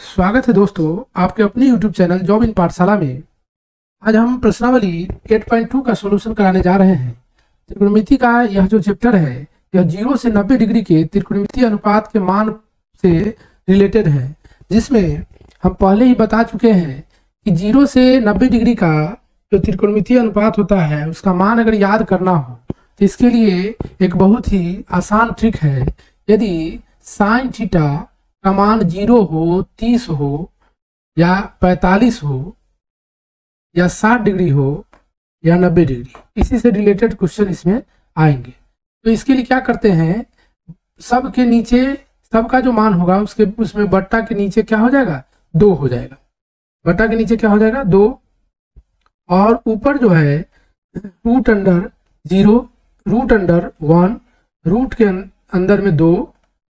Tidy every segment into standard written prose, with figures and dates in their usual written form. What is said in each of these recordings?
स्वागत है दोस्तों आपके अपने YouTube चैनल जॉब इन पाठशाला में। आज हम प्रश्नावली 8.2 का सॉल्यूशन कराने जा रहे हैं। त्रिकोणमिति का यह जो चैप्टर है यह 0 से 90 डिग्री के त्रिकोणमितीय अनुपात के मान से रिलेटेड है, जिसमें हम पहले ही बता चुके हैं कि 0 से 90 डिग्री का जो त्रिकोणमितीय अनुपात होता है उसका मान अगर याद करना हो तो इसके लिए एक बहुत ही आसान ट्रिक है। यदि साइन थीटा का मान 0 हो, 30 हो या 45 हो या 60 डिग्री हो या 90 डिग्री, इसी से रिलेटेड क्वेश्चन इसमें आएंगे। तो इसके लिए क्या करते हैं, सब के नीचे सबका जो मान होगा उसमें बट्टा के नीचे क्या हो जाएगा, 2 हो जाएगा। बट्टा के नीचे क्या हो जाएगा, 2, और ऊपर जो है root under 0, root under 1, root के अंदर में 2,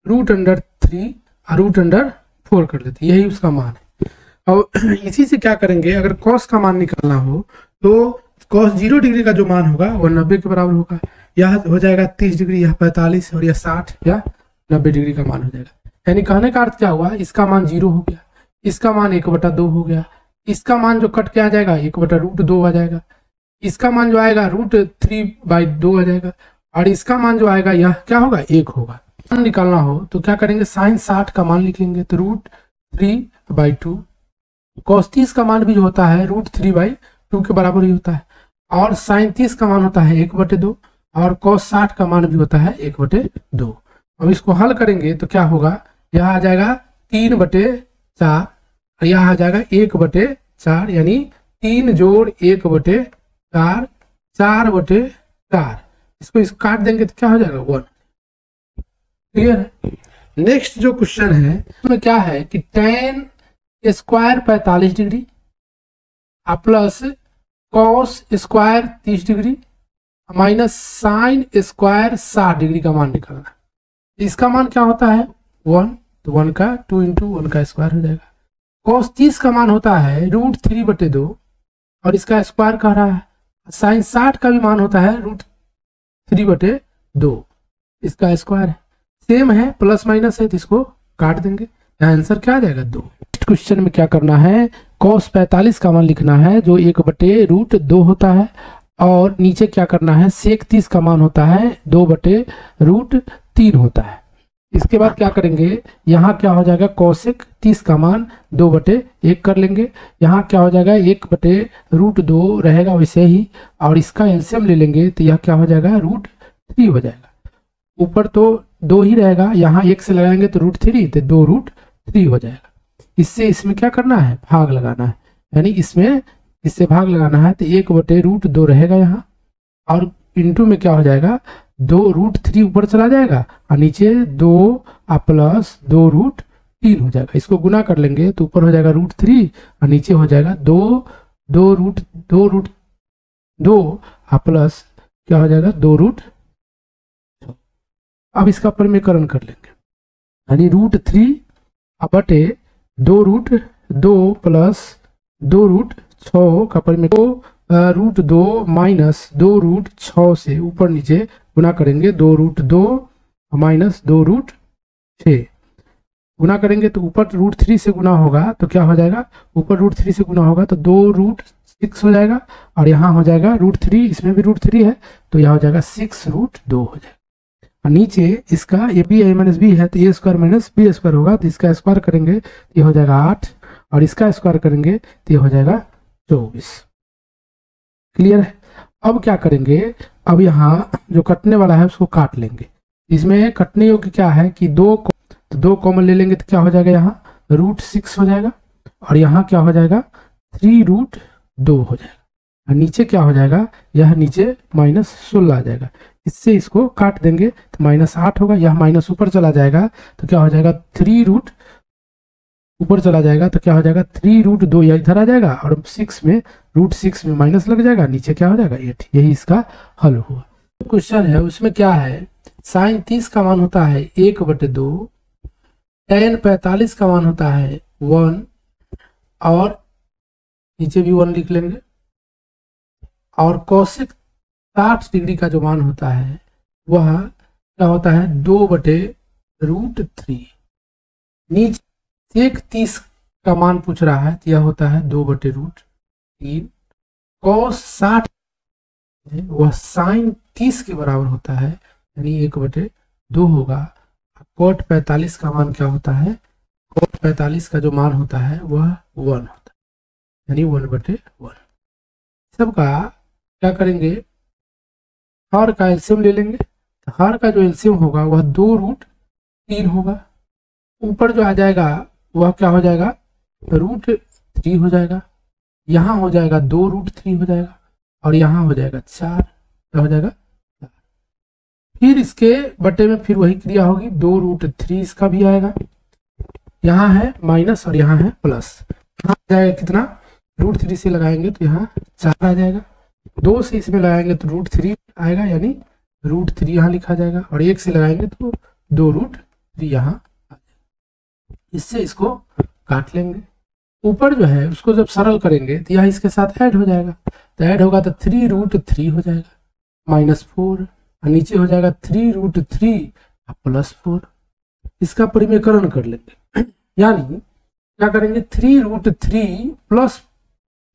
रूट अंडर 3 और रूट अंडर 4 कर लेते हैं, यही उसका मान है। और इसी से क्या करेंगे, अगर कॉस का मान निकालना हो तो कॉस 0 डिग्री का जो मान होगा वो 90 के बराबर होगा। यह हो जाएगा 30 डिग्री, यह 45 और यह 60 या 90 डिग्री का मान हो जाएगा। यानी कहने का अर्थ क्या हुआ, इसका मान 0 हो गया, इसका मान 1/2 हो गया, इसका मान जो कट के आ जाएगा 1/√2 आ जाएगा, इसका मान जो आएगा √3/2 आ जाएगा, और इसका मान जो आएगा यह क्या होगा, 1 होगा। मान निकालना हो तो क्या करेंगे, साइन 60 का मान लिख लेंगे तो √3/2। कॉस 30 का मान भी जो होता है √3/2 के बराबर ही होता है, और साइन 30 का मान होता है 1/2, और कॉस 60 का मान भी होता है 1/2। अब इसको हल करेंगे तो क्या होगा, यह आ जाएगा 3/4 और यह आ जाएगा 1/4, यानी 3 जोड़ 1/4, 4/4। इसको काट देंगे तो क्या हो जाएगा, 1। क्लियर है। नेक्स्ट जो क्वेश्चन है उसमें क्या है कि tan square 45 degree plus cos square 30 degree minus sine square 60 degree का मान निकालना। इसका मान क्या होता है, 1, तो 1 का 2 × 1 का स्क्वायर हो जाएगा। कॉस 30 का मान होता है √3/2 और इसका स्क्वायर कह रहा है। साइन 60 का भी मान होता है √3/2, इसका स्क्वायर है। सेम है, प्लस माइनस है तो इसको काट देंगे, आंसर क्या आ जाएगा, 2। क्वेश्चन में क्या करना है, cos 45 का मान लिखना है जो 1/√2 होता है, और नीचे क्या करना है, sec 30 का मान होता है 2/√3 होता है। इसके बाद क्या करेंगे, यहाँ क्या हो जाएगा, cosec 30 का मान 2/1 कर लेंगे। यहाँ क्या हो जाएगा, 1/√2 रहेगा वैसे ही, और इसका एलसीएम ले लेंगे तो यह क्या हो जाएगा, √3 हो जाएगा। ऊपर तो 2 ही रहेगा, यहाँ 1 से लगाएंगे तो √3, तो 2√3 हो जाएगा। इससे इसमें क्या करना है, भाग लगाना है, यानी इसमें इससे भाग लगाना है तो 1/√2 रहेगा यहाँ, और इंटू में क्या हो जाएगा, 2√3 ऊपर चला जाएगा और नीचे 2 प्लस 2√3 हो जाएगा। इसको गुना कर लेंगे तो ऊपर हो जाएगा √3 और नीचे हो जाएगा 2 प्लस क्या हो जाएगा, 2√। अब इसका परिमेयकरण कर लेंगे, यानी √3/2 2√2 प्लस 2√6 का परिमेय, √2 माइनस 2√6 से ऊपर नीचे गुना करेंगे, 2√2 माइनस 2√6 गुना करेंगे तो ऊपर √3 से गुना होगा तो क्या हो जाएगा, ऊपर √3 से गुना होगा तो 2√6 हो जाएगा, और यहाँ हो जाएगा √3, इसमें भी √3 है तो यहाँ हो जाएगा 6√2 हो जाएगा। नीचे इसका ये b माइनस बी है तो a² - b² होगा, तो इसका स्क्वायर करेंगे तो ये हो जाएगा 8, और इसका स्क्वायर करेंगे तो ये हो जाएगा 24। क्लियर है। अब क्या करेंगे, अब यहाँ जो कटने वाला है उसको काट लेंगे। इसमें कटने योग्य क्या है कि 2 कॉमन ले लेंगे तो क्या हो जाएगा, यहाँ √6 हो जाएगा, और यहाँ क्या हो जाएगा, 3√2 हो जाएगा, और नीचे क्या हो जाएगा, यह नीचे -16 आ जाएगा। इससे इसको काट देंगे तो -8 होगा, यह माइनस ऊपर चला जाएगा तो क्या हो जाएगा, 3 ऊपर चला जाएगा तो क्या हो जाएगा, 3√2 यह इधर आ जाएगा, और 6 में √6 में माइनस लग जाएगा, नीचे क्या हो जाएगा, 8। यही इसका हल हुआ। क्वेश्चन है उसमें क्या है, साइन 30 का मान होता है 1/2, tan 45 का मान होता है 1, और नीचे भी 1 लिख लेंगे, और cosec 60 डिग्री का जो मान होता है वह क्या होता है, 2/√3। नीचे sec 30 का मान पूछ रहा है तो यह होता है 2/√3। cos 60 वह sin 30 के बराबर होता है, यानी 1/2 होगा। cot 45 का मान क्या होता है, cot 45 का जो मान होता है वह 1 होता है, यानी 1/1। सबका क्या करेंगे, हर का एलसीएम ले लेंगे। तो हर का जो एलसीएम होगा वह 2√3 होगा। ऊपर जो आ जाएगा वह क्या हो जाएगा, √3 हो जाएगा। यहाँ हो जाएगा 2√3 हो जाएगा, और यहाँ हो जाएगा 4, क्या हो जाएगा 4। फिर इसके बटे में फिर वही क्रिया होगी, 2√3 इसका भी आएगा। यहाँ है माइनस और यहाँ है प्लस, यहाँ आ जाएगा कितना, √3 से लगाएंगे तो यहाँ 4 आ जाएगा। 2 से इसमें लगाएंगे तो √3 आएगा, यानी √3 यहाँ लिखा जाएगा, और 1 से लगाएंगे तो 2√3 यहाँ आ जाएगा। इससे इसको काट लेंगे। ऊपर जो है उसको जब सरल करेंगे तो यह इसके साथ ऐड हो जाएगा, तो ऐड होगा तो 3√3 हो जाएगा -4, और नीचे हो जाएगा 3√3 +4। इसका परिमेयकरण कर लेंगे, यानी क्या करेंगे, 3√3 प्लस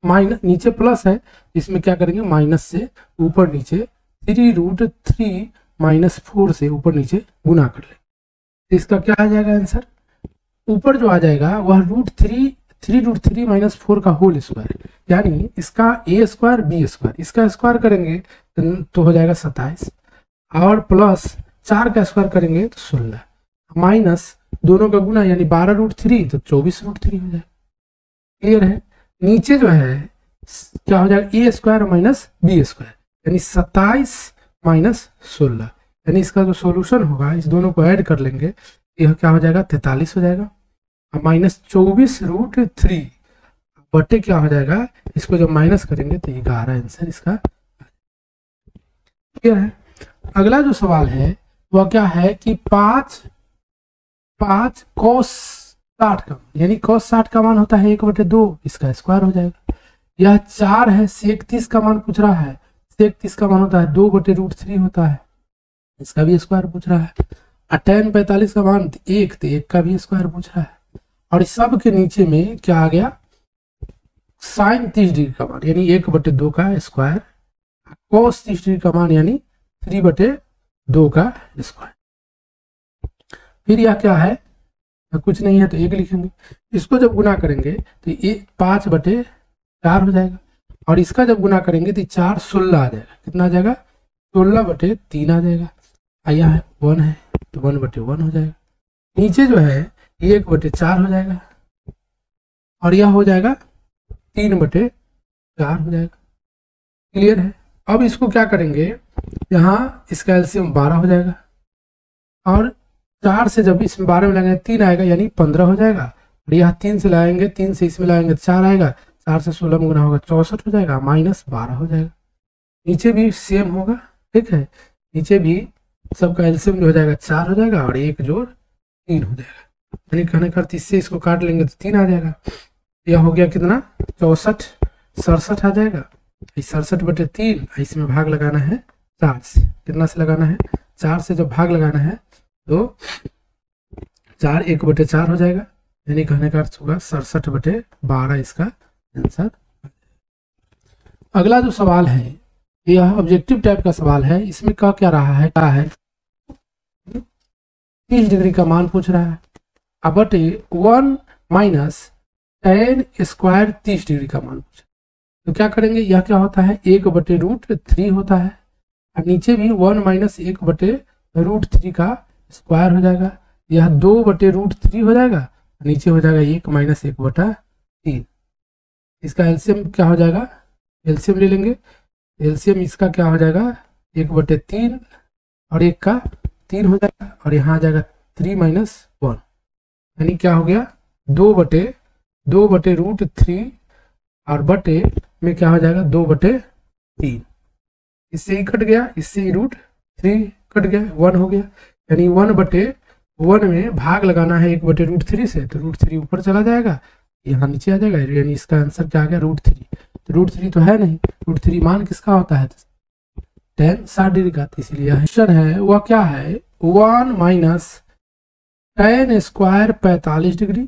माइनस, नीचे प्लस है इसमें क्या करेंगे माइनस से ऊपर नीचे 3√3 -4 से ऊपर नीचे गुना कर लेंगे। इसका क्या आ जाएगा आंसर, ऊपर जो आ जाएगा वह √3 -4 का होल स्क्वायर, यानी इसका a² b², इसका स्क्वायर करेंगे तो हो जाएगा 27, और प्लस 4 का स्क्वायर करेंगे तो 16, माइनस दोनों का गुना यानी 12√3 तो 24√3 हो जाएगा। क्लियर है। नीचे जो है क्या हो जाएगा, a² b², यानी 27 -16, यानी इसका जो सॉल्यूशन होगा इस दोनों को ऐड कर लेंगे, यह क्या हो जाएगा 43 हो जाएगा, -24√3 बटे क्या हो जाएगा, इसको जब माइनस करेंगे तो 11 आंसर इसका। क्लियर है। अगला जो सवाल है वह क्या है कि 5 cos 60 का, यानी cos 60 का मान होता है 1/2, इसका स्क्वायर हो जाएगा। यह 4 है, sec 30 का मान पूछ रहा है, sec 30 का मान होता है 2/√3 होता है, इसका भी स्क्वायर पूछ रहा है। tan 45 का मान 1, तो 1 का भी स्क्वायर पूछ रहा है। और इस सब के नीचे में क्या आ गया, sin 30 डिग्री का मान यानी 1/2 का स्क्वायर, cos 30 डिग्री का मान यानी 3/2 का स्क्वायर। फिर यह क्या है, कुछ नहीं है तो 1 लिखेंगे। इसको जब गुना करेंगे तो ये 5/4 हो जाएगा, और इसका जब गुना करेंगे तो 4 16 आ जाएगा, कितना आ जाएगा 16/3 आ जाएगा। यहाँ 1 है तो 1/1 हो जाएगा। नीचे जो है 1/4 हो जाएगा, और यह हो जाएगा 3/4 हो जाएगा। क्लियर है। अब इसको क्या करेंगे, यहाँ इसका एलसीएम 12 हो जाएगा, और 4 से जब इसमें 12 में लगाएंगे 3 आएगा, यानी 15 हो जाएगा। और यहाँ 3 से लगाएंगे, 3 से इसमें लगाएंगे 4 आएगा, 4 से 16 में गुना होगा 64 हो जाएगा, -12 हो जाएगा। नीचे भी सेम होगा, ठीक है, नीचे भी सबका एलसीएम जो हो जाएगा 4 हो जाएगा, और 1 जोड़ 3 हो जाएगा, यानी कहने का अर्थ इससे इसको काट लेंगे तो 3 आ जाएगा। यह हो गया कितना 64, 67 आ जाएगा। 67/3, इसमें भाग लगाना है 4 से, कितना से लगाना है 4 से, जब भाग लगाना है तो 4 1/4 हो जाएगा, यानी कहने का अर्थ होगा 67/12 इसका आंसर। अगला जो सवाल है यह ऑब्जेक्टिव टाइप का सवाल है। इसमें क्या रहा है, क्या है 30 डिग्री का मान पूछ रहा है, अब बटे 1 - tan स्क्वायर 30 डिग्री का मान पूछा। तो क्या करेंगे, यह क्या होता है 1/√3 होता है, और नीचे भी 1 - 1/√3 का स्क्वायर हो जाएगा, यह 2/√3 हो जाएगा, नीचे हो जाएगा 1 - 1/3। इसका एलसीएम क्या हो जाएगा, एलसीएम ले लेंगे। एलसीएम इसका क्या हो जाएगा 1/3, और 1 का 3 हो जाएगा, और यहाँ आ जाएगा 3 - 1, यानी क्या हो गया 2/√3, और बटे में क्या हो जाएगा 2/3। इससे ही कट गया, इससे ही √3 कट गया, 1 हो गया, यानी 1/1 में भाग लगाना है 1/√3 से, तो √3 ऊपर चला जाएगा, यहाँ नीचे आ जाएगा, यानी इसका आंसर क्या आ गया √3। तो √3 तो है नहीं, √3 मान किसका होता है tan 60 डिग्री का, इसलिए क्वेश्चन है वह क्या है 1 - tan स्क्वायर 45 डिग्री,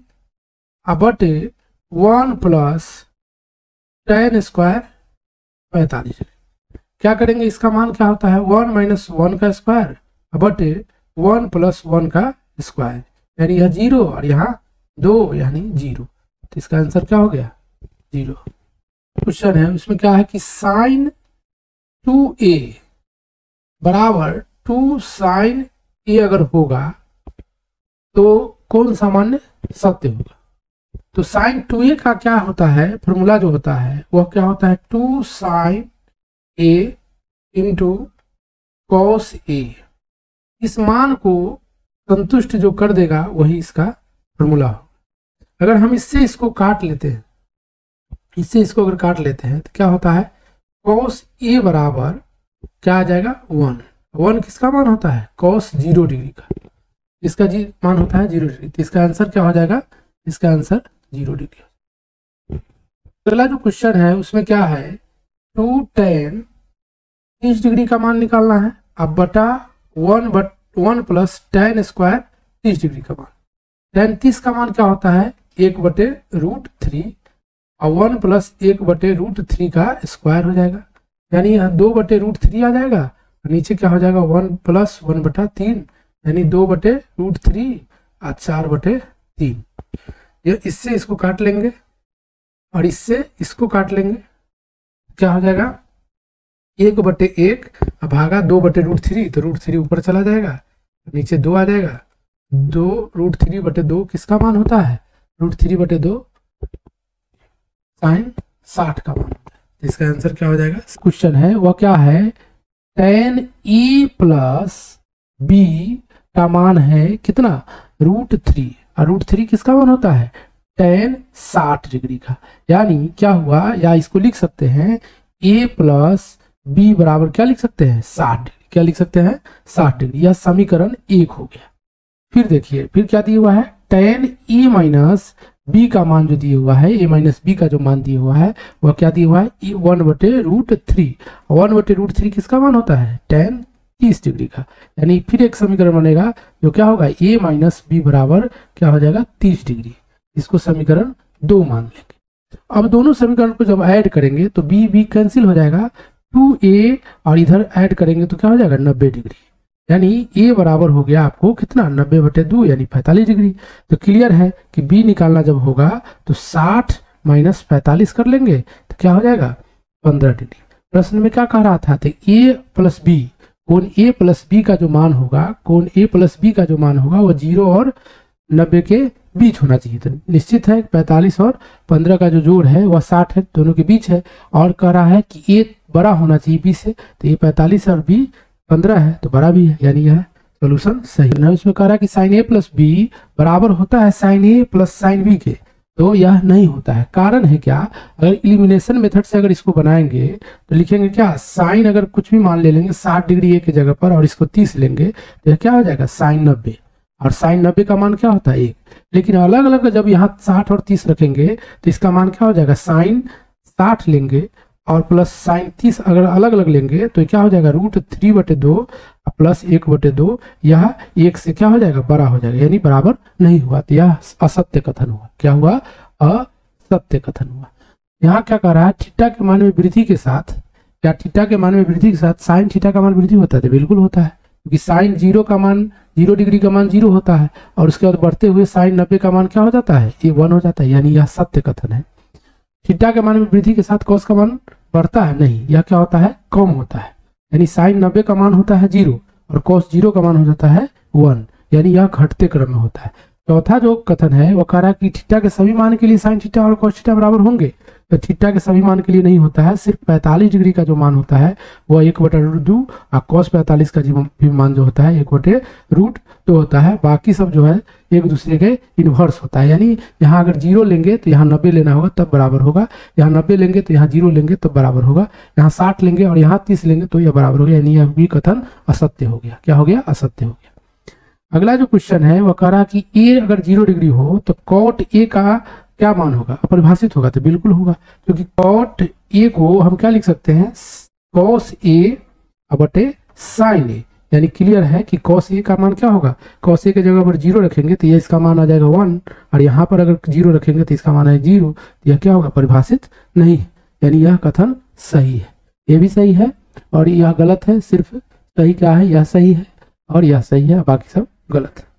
बटे 1 प्लस tan स्क्वायर 45। क्या करेंगे, इसका मान क्या होता है 1 माइनस 1 का स्क्वायर बटे 1 प्लस 1 का स्क्वायर, यानी यह 0 और यहाँ 2 यानी 0, तो इसका आंसर क्या हो गया 0। क्वेश्चन है उसमें क्या है कि साइन 2a बराबर 2 साइन a अगर होगा तो कौन सामान्य सत्य होगा। तो साइन 2a का क्या होता है, फॉर्मूला जो होता है वह क्या होता है 2 sine a into cos a। इस मान को संतुष्ट जो कर देगा वही इसका फॉर्मूला हो। अगर हम इससे इसको काट लेते हैं, इससे इसको अगर काट लेते हैं तो क्या होता है कॉस a बराबर क्या आ जाएगा 1 किसका मान होता है कॉस 0 डिग्री का, इसका मान होता है 0 डिग्री, तो इसका आंसर क्या हो जाएगा, इसका आंसर 0 डिग्री। अगला जो क्वेश्चन है उसमें क्या है 2 tan 30 डिग्री का मान निकालना है, अब बटा 1 प्लस tan स्क्वायर 30 डिग्री का मान। tan 30 का मान क्या होता है 1/√3 और 1 प्लस 1/√3 का स्क्वायर हो जाएगा, यानी यहाँ 2/√3 आ जाएगा और नीचे क्या हो जाएगा 1 प्लस 1/3 यानी 2/√3 और 4/3। ये इससे इसको काट लेंगे और इससे इसको काट लेंगे, क्या हो जाएगा 1/1 भागा 2/√3, तो √3 ऊपर चला जाएगा, नीचे 2 आ जाएगा, 2√3/2 किसका मान होता है √3/2 साइन 60 का मान होता है। इसका आंसर क्या हो जाएगा, क्वेश्चन है वह क्या है tan e प्लस b का मान है कितना √3 और √3 किसका मान होता है tan 60 डिग्री का, यानी क्या हुआ, या इसको लिख सकते हैं a प्लस b बराबर क्या लिख सकते हैं 60 डिग्री, क्या लिख सकते हैं 60 डिग्री, यह समीकरण 1 हो गया। फिर देखिए फिर क्या दिया हुआ है tan e माइनस b का मान जो दिया हुआ है, a माइनस b का जो मान दिया हुआ है वह क्या दिया हुआ है 1/√3, 1/√3 किसका मान होता है tan 30 डिग्री का, यानी फिर एक समीकरण बनेगा जो क्या होगा a माइनस b बराबर क्या हो जाएगा 30 डिग्री, इसको समीकरण 2 मान लेंगे। अब दोनों समीकरण को जब ऐड करेंगे तो b कैंसिल हो जाएगा, 2a और इधर ऐड करेंगे तो क्या हो जाएगा 90 डिग्री, यानी a बराबर हो गया आपको कितना 90/2 यानी 45 डिग्री। तो क्लियर है कि b निकालना जब होगा तो 60 माइनस 45 कर लेंगे तो क्या हो जाएगा 15 डिग्री। प्रश्न में क्या कह रहा था तो a प्लस b, कोण a प्लस b का जो मान होगा, कोण a प्लस b का जो मान होगा वह 0 और 90 के बीच होना चाहिए। तो निश्चित है 45 और 15 का जो जोड़ है वह 60 है, दोनों के बीच है, और कह रहा है कि a बड़ा होना चाहिए b से, तो ये 45 और b 15 है तो बड़ा भी है, यानी यह सोल्यूशन सही है। इसमें कह रहा है कि साइन a प्लस b बराबर होता है sine a plus sine b के, तो यह नहीं होता है। कारण है क्या, अगर इलिमिनेशन मेथड से अगर इसको बनाएंगे तो लिखेंगे क्या साइन, अगर कुछ भी मान ले लेंगे 60 डिग्री a की जगह पर और इसको 30 लेंगे तो यह क्या हो जाएगा साइन 90, और साइन 90 का मान क्या होता है 1, लेकिन अलग अलग जब यहाँ 60 और 30 रखेंगे तो इसका मान क्या हो जाएगा साइन 60 लेंगे और प्लस साइन 30 अगर अलग अलग लेंगे तो क्या हो जाएगा √3/2 प्लस 1/2, यह 1 से क्या हो जाएगा बड़ा हो जाएगा, यानी बराबर नहीं हुआ, तो यह असत्य कथन हुआ। क्या हुआ, असत्य कथन हुआ। यहाँ क्या कह रहा है थीटा के मान में वृद्धि के साथ, क्या थीटा के मान में वृद्धि के साथ साइन थीटा का मान वृद्धि होता है, तो बिल्कुल होता है, क्योंकि साइन 0 का मान 0 डिग्री का मान 0 होता है और उसके बाद बढ़ते हुए साइन 90 का मान क्या हो जाता है ये 1 हो जाता है, यानी यह सत्य कथन है। थीटा के मान में वृद्धि के साथ कॉस का मान बढ़ता है नहीं, यह क्या होता है कम होता है, यानी साइन 90 का मान होता है 0 और कॉस 0 का मान हो जाता है 1, यानी यह घटते क्रम में होता है। चौथा जो कथन है वो कह रहा है कि थीटा के सभी मान के लिए साइन थीटा और कॉस थीटा बराबर होंगे, तो थीटा के सभी मान के लिए नहीं होता है, सिर्फ 45 डिग्री का जो मान होता है वह 1/√2 और कॉस 45 का भी मान जो होता है 1/√2 होता है, बाकी सब जो है एक दूसरे के इन्वर्स होता है। यानी यहाँ अगर 0 लेंगे तो यहाँ 90 लेना होगा तब बराबर होगा, यहाँ 90 लेंगे तो यहाँ 0 लेंगे तब बराबर होगा, यहाँ 60 लेंगे और यहाँ 30 लेंगे तो यह बराबर हो गया, यानी यह भी कथन असत्य हो गया। क्या हो गया, असत्य हो गया। अगला जो क्वेश्चन है वह कह रहा कि a अगर 0 डिग्री हो तो कॉट a का क्या मान होगा, अपरिभाषित होगा, तो बिल्कुल होगा, क्योंकि कॉट a को हम क्या लिख सकते हैं कॉस a बटे साइन a, यानी क्लियर है कि cos A का मान क्या होगा, cos A के जगह पर 0 रखेंगे तो यह इसका मान आ जाएगा 1, और यहाँ पर अगर 0 रखेंगे तो इसका मान है 0, तो यह क्या होगा, परिभाषित नहीं है, यानी यह कथन सही है। ये भी सही है और यह गलत है, सिर्फ सही क्या है, यह सही है और यह सही है, बाकी सब गलत है।